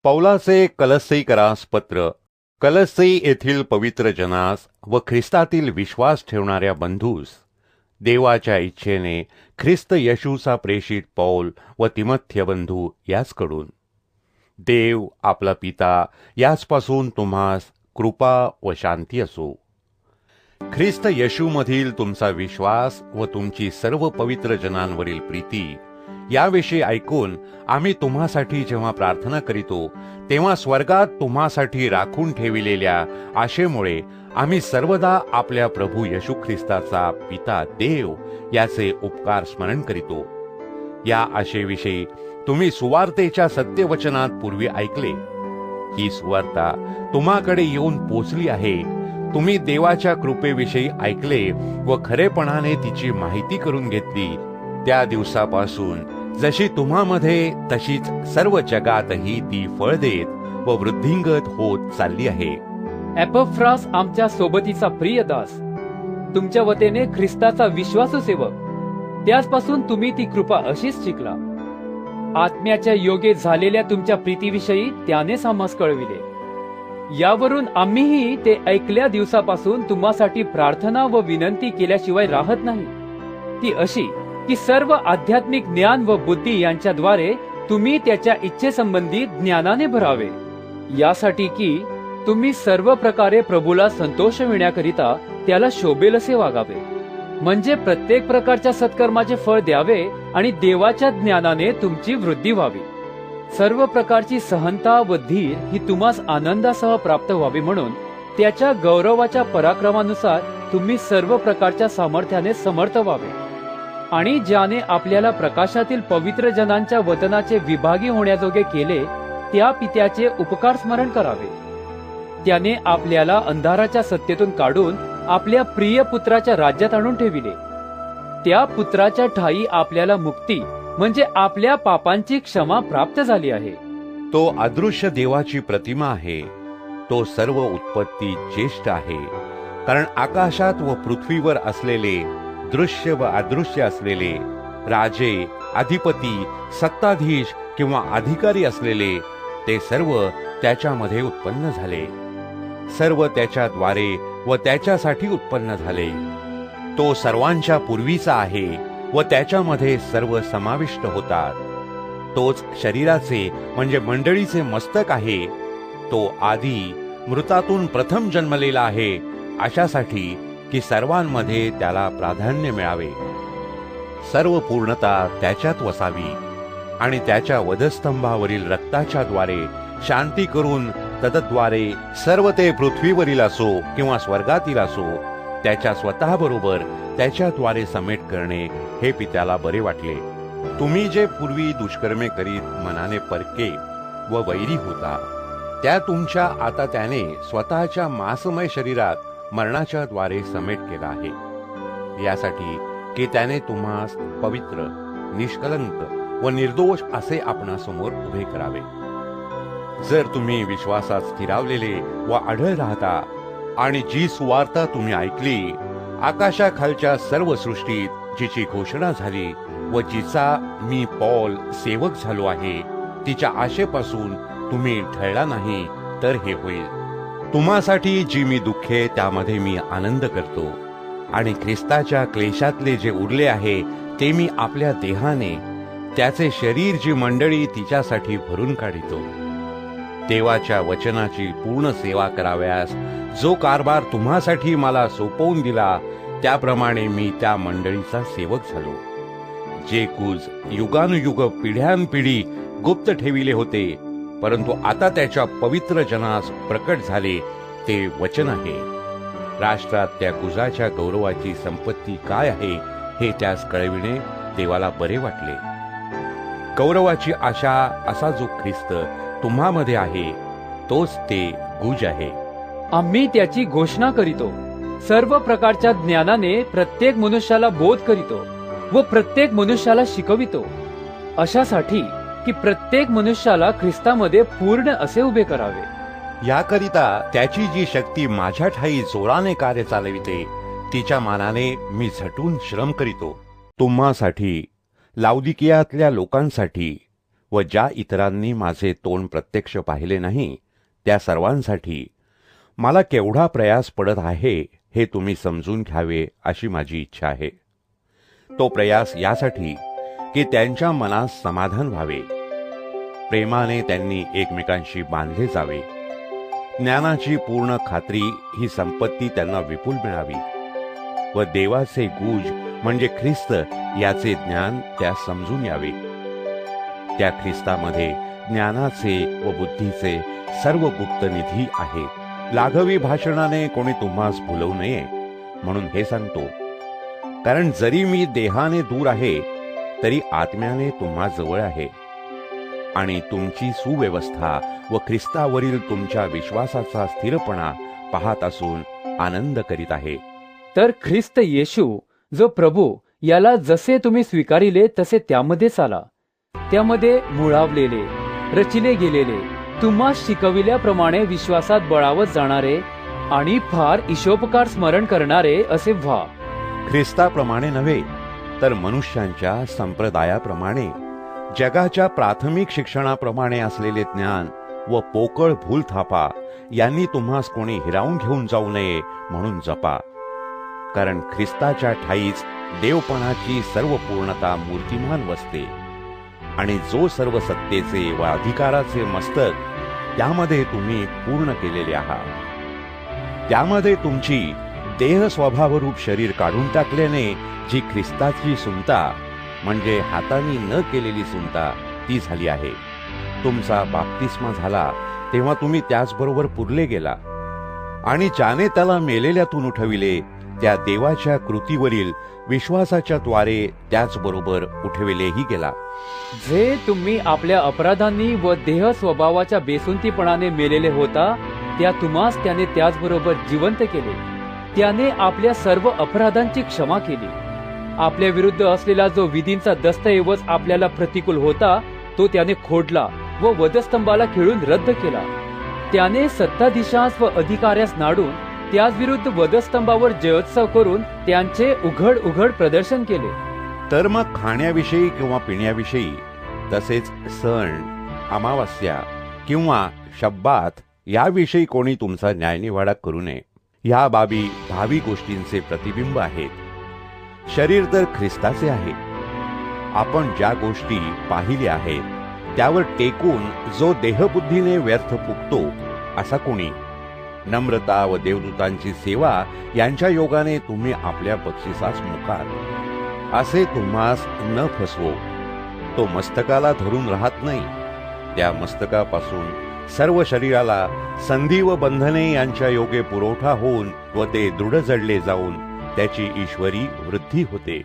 पौलाचे कलस्सीकरास पत्र. कलस्सी येथील पवित्र जनास व ख्रिस्तातील विश्वास ठेवणाऱ्या बंधूस, देवाच्या इच्छेने ख्रिस्त येशूचा प्रेषित पौल व तिमथ्य बंधू याचकडून, देव आपला पिता याचपासून तुम्हास कृपा व शांती असो. ख्रिस्त येशूमधील तुमचा विश्वास व तुमची सर्व पवित्र जनांवरील प्रीती याविषयी ऐकून आम्ही तुम्हासाठी जेव्हा प्रार्थना करीतो, तेव्हा स्वर्गात तुम्हासाठी राखून ठेविलेल्या आशेमुळे आम्ही सर्वदा आपल्या प्रभू येशू ख्रिस्ताचा पिता देव याचे उपकार स्मरण करीतो. या आशेविषयी तुम्ही सुवार्तेच्या सत्यवचनात पूर्वी ऐकले. ही सुवार्ता तुम्हाकडे येऊन पोचली आहे. तुम्ही देवाच्या कृपेविषयी ऐकले व खरेपणाने तिची माहिती करून घेतली. त्या दिवसापासून जशी तुम्हामध्ये तशीच सर्व जगातही ती फळ देत व वृद्धिंगत होत चालली आहे. एपफ्रास आमच्या सोबतीचा प्रिय दास, तुमच्या वतीने ख्रिस्ताचा विश्वासू सेवक, त्याचपासून तुम्ही ती कृपा अशीच शिकला. आत्म्याच्या योगे झालेल्या तुमच्या प्रीतीविषयी त्यानेच आम्हास कळविले. यावरून आम्हीही ते ऐकल्या दिवसापासून तुम्हासाठी प्रार्थना व विनंती केल्याशिवाय राहत नाही. ती अशी की सर्व आध्यात्मिक ज्ञान व बुद्धी यांच्याद्वारे तुम्ही त्याच्या इच्छेसंबंधी ज्ञानाने भरावे, यासाठी की तुम्ही सर्व प्रकारे प्रभूला संतोष मिळण्याकरिता त्याला शोभेल असे वागावे, म्हणजे प्रत्येक प्रकारच्या सत्कर्माचे फळ द्यावे आणि देवाच्या ज्ञानाने तुमची वृद्धी व्हावी. सर्व प्रकारची सहनता व धीर ही तुम्हास आनंदासह प्राप्त व्हावी, म्हणून त्याच्या गौरवाच्या पराक्रमानुसार तुम्ही सर्व प्रकारच्या सामर्थ्याने समर्थ व्हावे. आणि ज्याने आपल्याला प्रकाशातील पवित्र जनांच्या वतनाचे विभागी होण्याजोगे केले, त्या पित्याचे उपकार स्मरण करावे. त्याने आपल्याला अंधाराच्या सत्तेतून काढून आपल्या प्रिय पुत्राच्या राज्यात आणून ठेविले. त्या पुत्राच्या ठायी आपल्याला मुक्ती म्हणजे आपल्या पापांची क्षमा प्राप्त झाली आहे. तो अदृश्य देवाची प्रतिमा आहे. तो सर्व उत्पत्ती ज्येष्ठ आहे. कारण आकाशात व पृथ्वीवर असलेले, दृश्य व अदृश्य असलेले, राजे, अधिपती, सत्ताधीश किंवा अधिकारी असलेले, ते सर्व त्याच्यामध्ये उत्पन्न झाले. सर्व त्याच्याद्वारे व त्याच्यासाठी उत्पन्न झाले. तो सर्वांच्या पूर्वीचा आहे व त्याच्यामध्ये सर्व समाविष्ट होतात. तोच शरीराचे म्हणजे मंडळीचे मस्तक आहे. तो आधी मृतातून प्रथम जन्मलेला आहे, अशासाठी की सर्वांमध्ये त्याला प्राधान्य मिळावे. सर्व पूर्णता त्याच्यात वसावी आणि त्याच्या वधस्तंभावरील रक्ताच्या द्वारे शांती करून तद्द्वारे सर्व ते पृथ्वीवरील असो किंवा स्वर्गातील असो, त्याच्या स्वतःबरोबर त्याच्याद्वारे समेट करणे हे पित्याला बरे वाटले. तुम्ही जे पूर्वी दुष्कर्मे करीत मनाने परके व वैरी होता, त्या तुमच्या आता त्याने स्वतःच्या मांसमय शरीरात मरणाच्या द्वारे समेट केला आहे, यासाठी की त्याने तुम्हास पवित्र, निष्कलंक व निर्दोष असे आपणासमोर उभे करावे. जर तुम्ही विश्वासात स्थिरावलेले व अढळ राहता आणि जी सुवार्ता तुम्ही ऐकली, आकाशाखालच्या सर्व सृष्टीत जिची घोषणा झाली व जिचा मी पौल सेवक झालो आहे, तिच्या आशेपासून तुम्ही ढळला नाही, तर हे होईल. तुम्हासाठी जी मी दुःखे त्यामध्ये मी आनंद करतो आणि ख्रिस्ताच्या क्लेशातले जे उरले आहे ते मी आपल्या देहाने, त्याचे शरीर जी मंडळी तिच्यासाठी भरून काढितो. देवाच्या वचनाची पूर्ण सेवा कराव्यास जो कारभार तुम्हासाठी मला सोपवून दिला, त्याप्रमाणे मी त्या मंडळीचा सेवक झालो. जे कुज युगानुयुग पिढ्यानपिढी गुप्त ठेविले होते, परंतु आता त्याच्या पवित्र जनास प्रकट झाले, ते वचन आहे. राष्ट्रात त्या कुजाच्या गौरवाची संपत्ती काय आहे हे त्यास कळविणे देवाला बरे वाटले. गौरवाची आशा असा जो ख्रिस्त तुम्हामध्ये आहे, तोच ते गुज आहे. आम्ही त्याची घोषणा करीतो. सर्व प्रकारच्या ज्ञानाने प्रत्येक मनुष्याला बोध करीतो व प्रत्येक मनुष्याला शिकवितो, अशासाठी की प्रत्येक मनुष्याला ख्रिस्तामध्ये पूर्ण असे उभे करावे. याकरिता त्याची जी शक्ती माझ्या ठाई जोराने कार्य चालविते, तिच्या मानाने मी झटून श्रम करीतो. तुम्हासाठी, लाउदिकियातल्या लोकांसाठी व ज्या इतरांनी माझे तोंड प्रत्यक्ष पाहिले नाही त्या सर्वांसाठी मला केवढा प्रयास पडत आहे हे तुम्ही समजून घ्यावे अशी माझी इच्छा आहे. तो प्रयास यासाठी की त्यांच्या मनास समाधान व्हावे, प्रेमाने त्यांनी एकमेकांशी बांधले जावे, ज्ञानाची पूर्ण खात्री ही संपत्ती त्यांना विपुल मिळावी व देवाचे गुज म्हणजे ख्रिस्त याचे ज्ञान त्या समजून यावे. त्या ख्रिस्तामध्ये ज्ञानाचे व बुद्धीचे सर्व गुप्त निधी आहे. लाघवी भाषणाने कोणी तुम्हास भुलवू नये म्हणून हे सांगतो. कारण जरी मी देहाने दूर आहे तरी आत्म्याने तुम्हा जवळ आहे आणि तुमची सुव्यवस्था व ख्रिस्तावरील तुमच्या विश्वासाचा स्थिरपणा पाहत असून आनंद करीत आहे. तर ख्रिस्त येशू जो प्रभू याला जसे तुम्ही स्वीकारिले तसे त्यामध्ये चाला, त्यामध्ये मुळावलेले, रचिले गेलेले, तुम्हा शिकविल्याप्रमाणे विश्वासात बळावत जाणारे आणि फार ईशोपकार स्मरण करणारे असे व्हा. ख्रिस्ताप्रमाणे नव्हे तर मनुष्यांच्या संप्रदायाप्रमाणे, जगाच्या प्राथमिक शिक्षणाप्रमाणे असलेले ज्ञान व पोकळ भूलथापा यांनी तुम्हास कोणी हिरावून घेऊन जाऊ नये म्हणून जपा. कारण ख्रिस्ताच्या ठाईच देवपणाची सर्व पूर्णता मूर्तिमान वसते आणि जो सर्व सत्तेचे व अधिकाराचे मस्तक त्यामध्ये तुम्ही पूर्ण केलेले आहात. त्यामध्ये तुमची देह स्वभावरूप शरीर काढून टाकल्याने जी ख्रिस्ताची सुंता म्हणजे हाताने न केलेली सुंता ती झाली आहे. तुमचा बाप्तिस्मा झाला तेव्हा तुम्ही त्याचबरोबर पुरले गेला आणि ज्याने त्याला मेलेल्यातून उठविले त्या देवाच्या कृतीवरील विश्वासाच्या द्वारे त्याचबरोबर उठविलेही गेला. जे तुम्ही आपल्या अपराधांनी व देह स्वभावाच्या बेसुंतीपणाने मेलेले होता त्या तुम्हास त्याने त्याचबरोबर जिवंत केले. त्याने आपल्या सर्व अपराधांची क्षमा केली. आपल्या विरुद्ध असलेला जो विधींचा दस्तऐवज आपल्याला प्रतिकूल होता तो त्याने खोडला व वधस्तंभाला खिळून रद्द केला. त्याने सत्ताधीशास व अधिकाऱ्यास नाडून त्याच विरुद्ध वधस्तंभावर जयोत्सव करून त्यांचे उघड उघड प्रदर्शन केले. तर मग खाण्याविषयी किंवा पिण्याविषयी तसेच सण, अमावास्या किंवा शब्बात याविषयी कोणी तुमचा न्यायनिवाडा करू नये. ह्या बाबी भावी गोष्टींचे प्रतिबिंब आहेत. शरीर तर ख्रिस्ताचे आहे. आपण ज्या गोष्टी पाहिल्या आहेत त्यावर टेकून जो देहबुद्धीने व्यर्थ फुकतो असा कोणी नम्रता व देवदूतांची सेवा यांच्या योगाने तुम्ही आपल्या बक्षिसास मुकाल. असे तुम्हास न फसवो. तो मस्तकाला धरून राहत नाही, त्या मस्तकापासून सर्व शरीराला संधी व बंधने यांच्या योगे पुरवठा होऊन व ते दृढ जडले जाऊन त्याची ईश्वरी वृद्धी होते.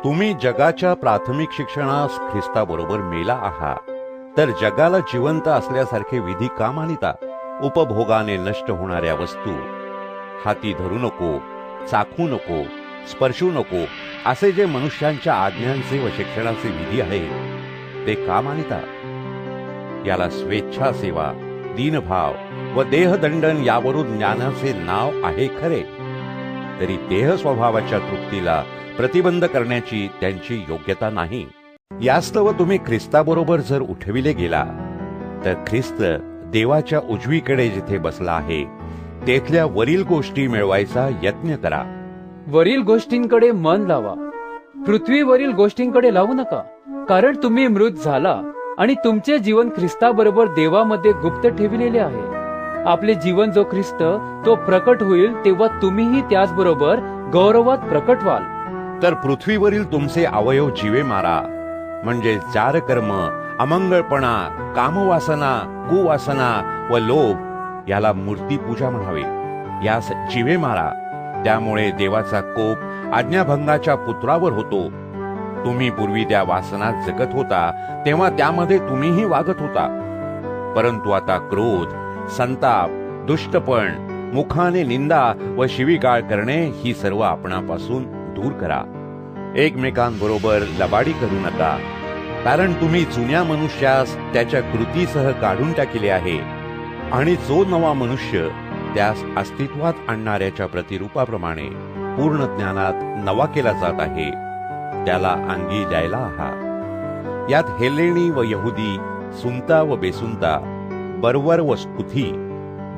तुम्ही जगाच्या प्राथमिक शिक्षणास ख्रिस्ताबरोबर मेला आहात, तर जगाला जिवंत असल्यासारखे विधी का मानिता? उपभोगाने नष्ट होणाऱ्या वस्तू हाती धरू नको, चाखू नको, स्पर्शू नको असे जे मनुष्यांच्या आज्ञांचे व शिक्षणाचे विधी आहेत ते का मानिता? याला स्वेच्छा सेवा, दीनभाव व देहदंडन यावरून ज्ञानाचे नाव आहे खरे, तरी देह स्वभावाच्या तृप्तीला प्रतिबंध करण्याची त्यांची योग्यता नाही. यास्तव तुम्ही ख्रिस्ताबरोबर जर उठविले गेला तर ख्रिस्त देवाच्या उजवीकडे जिथे बसला आहे तेथल्या वरील गोष्टी मिळवायचा यत्न करा. वरील गोष्टींकडे मन लावा, पृथ्वीवरील गोष्टींकडे लावू नका. कारण तुम्ही मृत झाला आणि तुमचे जीवन ख्रिस्ताबरोबर देवामध्ये गुप्त ठेविलेले आहे. आपले जीवन जो ख्रिस्त तो प्रकट होईल तेव्हा तुम्हीही त्याचबरोबर गौरवात प्रकट व्हाल. तर पृथ्वीवरील तुमचे अवयव जीवे मारा, म्हणजे जार कर्म, अमंगळपणा, कामवासना, कुवासना व लोभ याला मूर्तीपूजा म्हणावे, यास जीवे मारा. त्यामुळे देवाचा कोप आज्ञाभंगाच्या पुत्रावर होतो. तुम्ही पूर्वी त्या वासनात जगत होता तेव्हा त्यामध्ये तुम्हीही वागत होता. परंतु आता क्रोध, संताप, दुष्टपण, मुखाने निंदा व शिवीगाळ करणे ही सर्व आपणापासून दूर करा. एकमेकांबरोबर लबाडी करू नका, कारण तुम्ही जुन्या मनुष्यास त्याच्या कृतीसह काढून टाकले आहे आणि जो नवा मनुष्य त्यास अस्तित्वात आणणाऱ्याच्या प्रतिरूपाप्रमाणे पूर्ण ज्ञानात नवा केला जात आहे त्याला अंगी द्यायला आहात. यात हेलेणी व यहुदी, सुनता व बेसुनता, बर्वर व स्तुती,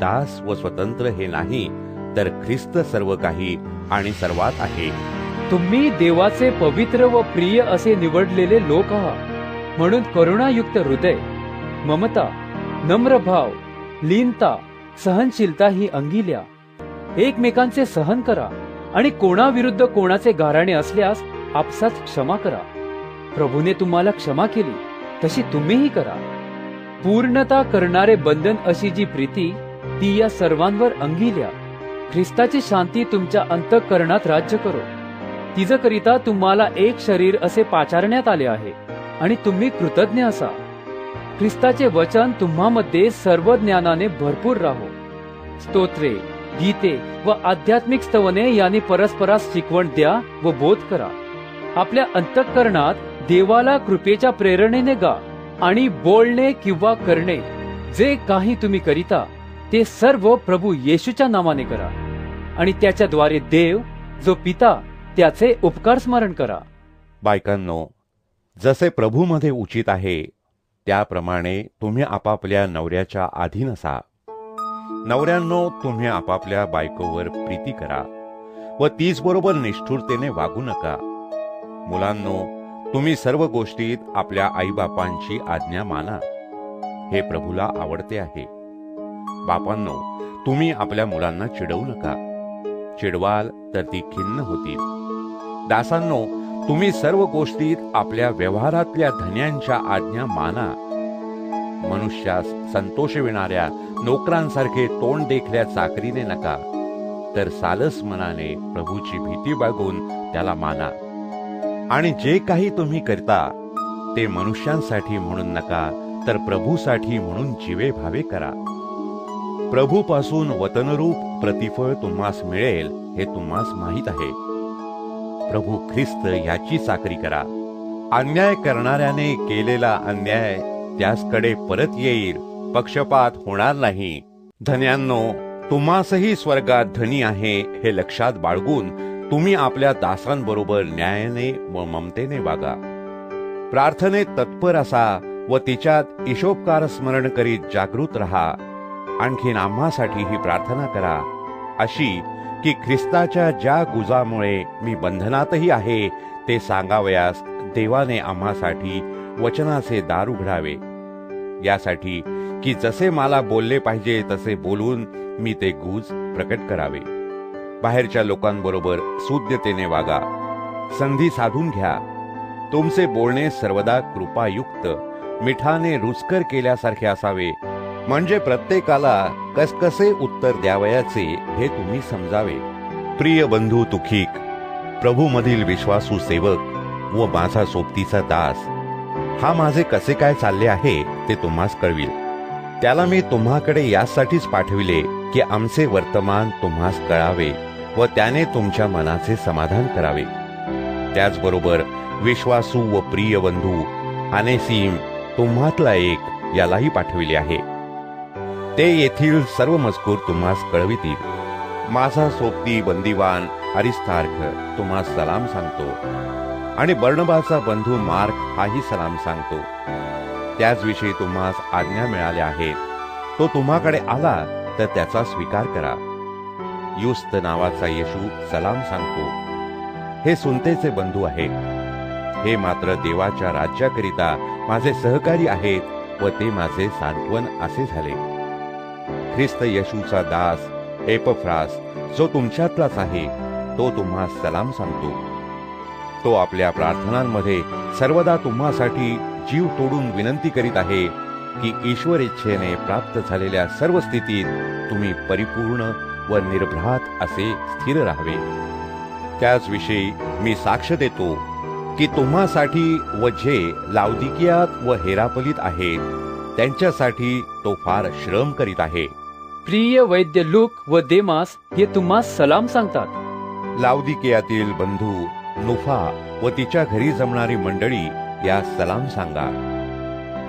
दास व स्वतंत्र हे नाही, तर ख्रिस्त सर्व काही आणि सर्वात आहे. तुम्ही देवाचे पवित्र व प्रिय असे निवडलेले लोक आहात. म्हणून करुणायुक्त हृदय, ममता, नम्र भाव, लीनता, सहनशीलता ही अंगी लिहा. एकमेकांचे सहन करा आणि कोणाविरुद्ध कोणाचे गाऱ्हाणे असल्यास आपसात क्षमा करा. प्रभूने तुम्हाला क्षमा केली तशी तुम्हीही करा. पूर्णता करणारे बंधन अशी जी प्रीती, ती या सर्वांवर अंगी लिहा. ख्रिस्ताची शांती तुमच्या अंतःकरणात राज्य करो. तिजकरिता तुम्हाला एक शरीर असे पाचारण्यात आले आहे आणि तुम्ही कृतज्ञ असा. ख्रिस्ताचे वचन तुम्हामध्ये सर्व ज्ञानाने भरपूर राहो. स्तोत्रे, गीते व आध्यात्मिक स्तवने यांनी परस्परास शिकवण द्या व बोध करा. आपल्या अंतःकरणात देवाला कृपेच्या प्रेरणेने गा आणि बोलणे किंवा करणे जे काही तुम्ही करिता ते सर्व प्रभू येशूच्या नावाने करा आणि त्याच्याद्वारे देव जो पिता त्याचे उपकार स्मरण करा. बायकांनो, जसे प्रभूमध्ये उचित आहे त्याप्रमाणे तुम्ही आपापल्या नवऱ्याच्या अधीन असा. नवऱ्यांनो, तुम्ही आपापल्या बायकोवर प्रीती करा व तीच बरोबर निष्ठुरतेने वागू नका. मुलांनो, तुम्ही सर्व गोष्टीत आपल्या आईबापांची आज्ञा माना, हे प्रभूला आवडते आहे. बापांनो, तुम्ही आपल्या मुलांना चिडवू नका, चिडवाल तर ती खिन्न होतील. दासांनो, तुम्ही सर्व गोष्टीत आपल्या व्यवहारातल्या धन्यांच्या आज्ञा माना. मनुष्यास संतोषविणाऱ्या नोकरांसारखे तोंड देखल्या चाकरीने नका, तर सालस मनाने प्रभूची भीती बाळगून त्याला माना. आणि जे काही तुम्ही करता ते मनुष्यांसाठी म्हणून नका, तर प्रभूसाठी म्हणून जीवे भावे करा. प्रभूपासून वतनरूप प्रतिफळ तुम्हास मिळेल हे तुम्हास माहीत आहे. प्रभू ख्रिस्त याची चाकरी करा. अन्याय करणाऱ्याने केलेला अन्याय त्याचकडे परत येईल, पक्षपात होणार नाही. धन्यांनो, तुम्हासही स्वर्गात धनी आहे हे लक्षात बाळगून तुम्ही आपल्या दासांबरोबर न्यायाने व ममतेने वागा. प्रार्थनेत तत्पर असा व तिच्यात ईशोपकार स्मरण करीत जागृत रहा. आणखीन आम्हासाठी ही प्रार्थना करा, अशी की ख्रिस्ताच्या ज्या गुजामुळे मी बंधनातही आहे ते सांगावयास देवाने आम्हासाठी वचनाचे दार उघडावे. यासाठी की जसे मला बोलले पाहिजे तसे बोलून मी ते गुज प्रकट करावे. बाहेरच्या लोकांबरोबर सुज्ञतेने वागा, संधी साधून घ्या. तुमचे बोलणे सर्वदा कृपायुक्त, मिठाने रुचकर केल्यासारखे असावे, म्हणजे प्रत्येकाला कसकसे उत्तर द्यावयाचे हे तुम्ही समजावे. प्रिय बंधू तुखिक, प्रभूमधील विश्वासू सेवक व माझा सोबतीचा दास, हा माझे कसे काय चालले आहे ते तुम्हास कळविल. त्याला मी तुम्हाकडे यासाठीच पाठविले की आमचे वर्तमान तुम्हास कळावे व त्याने तुमच्या मनाचे समाधान करावे. त्याचबरोबर विश्वासू व प्रिय बंधू अनेसिम तुम्हातला एक यालाही पाठविले आहे. ते येथील सर्व मजकूर तुम्हास कळवितील. माझा सोबती बंदिवान अरिस्तार्ख तुम्हास सलाम सांगतो आणि बर्नबाचा बंधू मार्क हाही सलाम सांगतो. त्याचविषयी तुम्हास आज्ञा मिळाल्या आहेत. तो तुम्हाकडे आला तर त्याचा स्वीकार करा. युस्त नावाचा येशू सलाम सांगतो. हे सुनतेचे बंधू आहेत. हे मात्र देवाच्या राज्याकरिता माझे सहकारी आहेत व ते माझे सांत्वन असे झाले. ख्रिस्त येशूचा दास एपफ्रास, जो तुमच्यातलाच आहे, तो तुम्हास सलाम सांगतो. तो आपल्या प्रार्थनांमध्ये सर्वदा तुम्हासाठी जीव तोडून विनंती करीत आहे की ईश्वर इच्छेने प्राप्त झालेल्या सर्व स्थितीत तुम्ही परिपूर्ण व निर्भ्रात असे स्थिर राहावे. त्याच विषयी मी साक्ष देतो की तुम्हासाठी व जे लाउदिकियात व हेरापलीत आहेत त्यांच्यासाठी तो फार श्रम करीत आहे. प्रिय वैद्य लूक व देमास हे तुम्हास सलाम सांगतात. लाउदिकियातील बंधू नुफा व तिच्या घरी जमणारी मंडळी या सलाम सांगा.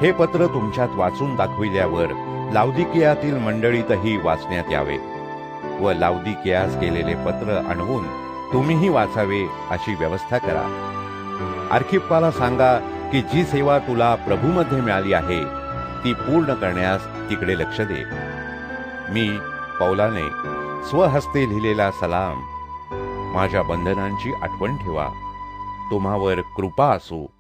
हे पत्र तुमच्यात वाचून दाखविल्यावर लाउदिकियातील मंडळीतही वाचण्यात यावे व लाउदिकियास गेलेले पत्र आणवून तुम्हीही वाचावे अशी व्यवस्था करा. आर्खिप्पाला सांगा की जी सेवा तुला प्रभूमध्ये मिळाली आहे ती पूर्ण करण्यास तिकडे लक्ष दे. मी पौलाने स्वहस्ते लिहिलेला सलाम. माझ्या बंधनांची आठवण ठेवा. तुम्हावर कृपा असो.